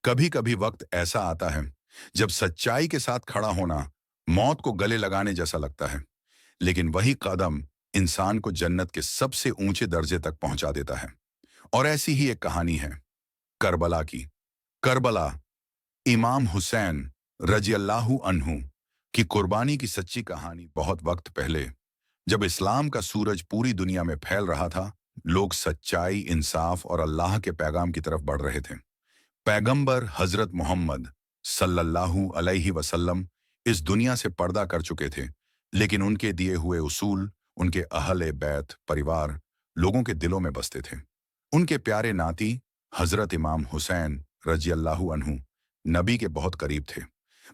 कभी कभी वक्त ऐसा आता है जब सच्चाई के साथ खड़ा होना मौत को गले लगाने जैसा लगता है, लेकिन वही कदम इंसान को जन्नत के सबसे ऊंचे दर्जे तक पहुंचा देता है। और ऐसी ही एक कहानी है करबला की। करबला इमाम हुसैन रजी अल्लाहु अन्हु की कुर्बानी की सच्ची कहानी। बहुत वक्त पहले जब इस्लाम का सूरज पूरी दुनिया में फैल रहा था, लोग सच्चाई, इंसाफ और अल्लाह के पैगाम की तरफ बढ़ रहे थे। पैगंबर हजरत मोहम्मद सल्लल्लाहु अलैहि वसल्लम इस दुनिया से पर्दा कर चुके थे, लेकिन उनके दिए हुए उसूल, उनके अहले बैत परिवार लोगों के दिलों में बसते थे। उनके प्यारे नाती हजरत इमाम हुसैन रजी अल्लाहु अन्हु नबी के बहुत करीब थे।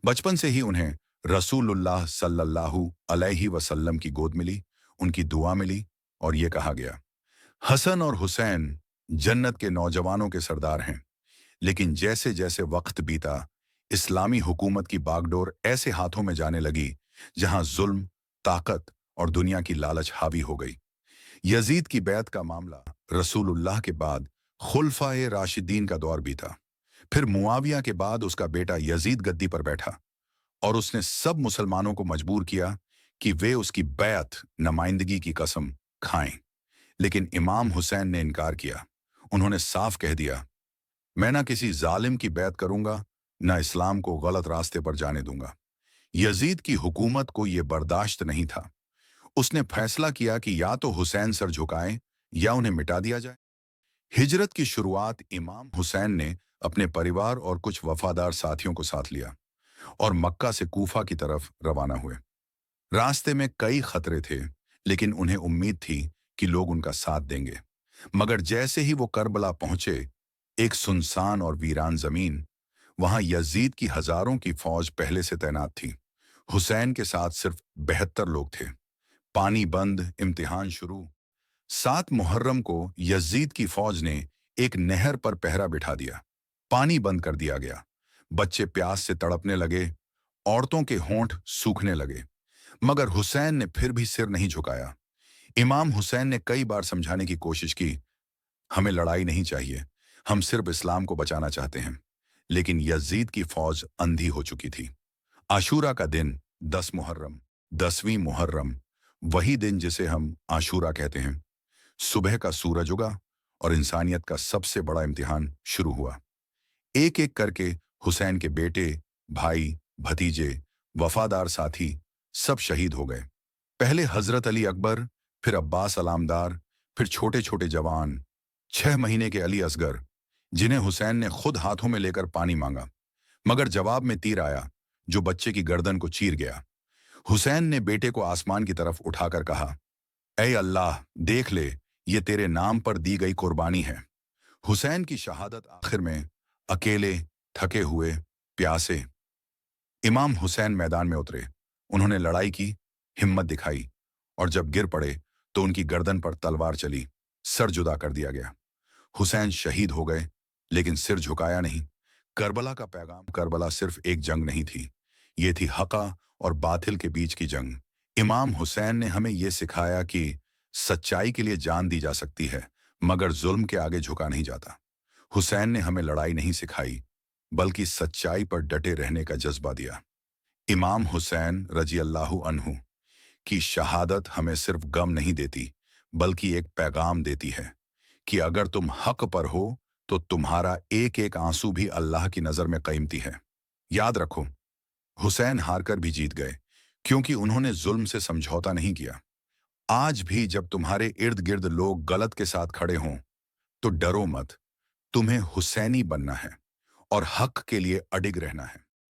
बचपन से ही उन्हें रसूलुल्लाह सल्लल्लाहु अलैहि वसल्लम की गोद मिली, उनकी दुआ मिली और ये कहा गया, हसन और हुसैन जन्नत के नौजवानों के सरदार हैं। लेकिन जैसे जैसे वक्त बीता, इस्लामी हुकूमत की बागडोर ऐसे हाथों में जाने लगी जहां जुल्म, ताकत और दुनिया की लालच हावी हो गई। यजीद की बैत का मामला, रसूलुल्लाह के बाद खुलफाए राशिदीन का दौर बीता। फिर मुआविया के बाद उसका बेटा यजीद गद्दी पर बैठा और उसने सब मुसलमानों को मजबूर किया कि वे उसकी बैत नुमाइंदगी की कसम खाएं। लेकिन इमाम हुसैन ने इनकार किया। उन्होंने साफ कह दिया, मैं ना किसी जालिम की बैत करूंगा, ना इस्लाम को गलत रास्ते पर जाने दूंगा। यजीद की हुकूमत को यह बर्दाश्त नहीं था। उसने फैसला किया कि या तो हुसैन सर झुकाएं या उन्हें मिटा दिया जाए। हिजरत की शुरुआत इमाम हुसैन ने अपने परिवार और कुछ वफादार साथियों को साथ लिया और मक्का से कूफा की तरफ रवाना हुए। रास्ते में कई खतरे थे, लेकिन उन्हें उम्मीद थी कि लोग उनका साथ देंगे। मगर जैसे ही वो करबला पहुंचे, एक सुनसान और वीरान जमीन, वहां यजीद की हजारों की फौज पहले से तैनात थी। हुसैन के साथ सिर्फ 72 लोग थे। पानी बंद, इम्तिहान शुरू। 7 मुहर्रम को यजीद की फौज ने एक नहर पर पहरा बिठा दिया। पानी बंद कर दिया गया। बच्चे प्यास से तड़पने लगे, औरतों के होंठ सूखने लगे। मगर हुसैन ने फिर भी सिर नहीं झुकाया। इमाम हुसैन ने कई बार समझाने की कोशिश की, हमें लड़ाई नहीं चाहिए, हम सिर्फ इस्लाम को बचाना चाहते हैं। लेकिन यजीद की फौज अंधी हो चुकी थी। आशूरा का दिन 10 मुहर्रम, 10वीं मुहर्रम, वही दिन जिसे हम आशूरा कहते हैं। सुबह का सूरज उगा और इंसानियत का सबसे बड़ा इम्तिहान शुरू हुआ। एक एक करके हुसैन के बेटे, भाई, भतीजे, वफादार साथी सब शहीद हो गए। पहले हजरत अली अकबर, फिर अब्बास अलामदार, फिर छोटे छोटे जवान, 6 महीने के अली असगर, जिन्हें हुसैन ने खुद हाथों में लेकर पानी मांगा, मगर जवाब में तीर आया जो बच्चे की गर्दन को चीर गया। हुसैन ने बेटे को आसमान की तरफ उठाकर कहा, ऐ अल्लाह, देख ले, ये तेरे नाम पर दी गई कुर्बानी है। हुसैन की शहादत आखिर में अकेले, थके हुए, प्यासे इमाम हुसैन मैदान में उतरे। उन्होंने लड़ाई की, हिम्मत दिखाई, और जब गिर पड़े तो उनकी गर्दन पर तलवार चली, सर जुदा कर दिया गया। हुसैन शहीद हो गए, लेकिन सिर झुकाया नहीं। करबला का पैगाम, करबला सिर्फ एक जंग नहीं थी, ये थी हका और बातिल के बीच की जंग। इमाम हुसैन ने हमें यह सिखाया कि सच्चाई के लिए जान दी जा सकती है, मगर जुल्म के आगे झुका नहीं जाता। हुसैन ने हमें लड़ाई नहीं सिखाई, बल्कि सच्चाई पर डटे रहने का जज्बा दिया। इमाम हुसैन रजी अल्लाहु अन्हु की शहादत हमें सिर्फ गम नहीं देती, बल्कि एक पैगाम देती है कि अगर तुम हक पर हो तो तुम्हारा एक एक आंसू भी अल्लाह की नजर में कीमती है। याद रखो, हुसैन हारकर भी जीत गए, क्योंकि उन्होंने जुल्म से समझौता नहीं किया। आज भी जब तुम्हारे इर्द गिर्द लोग गलत के साथ खड़े हों, तो डरो मत, तुम्हें हुसैनी बनना है और हक के लिए अडिग रहना है।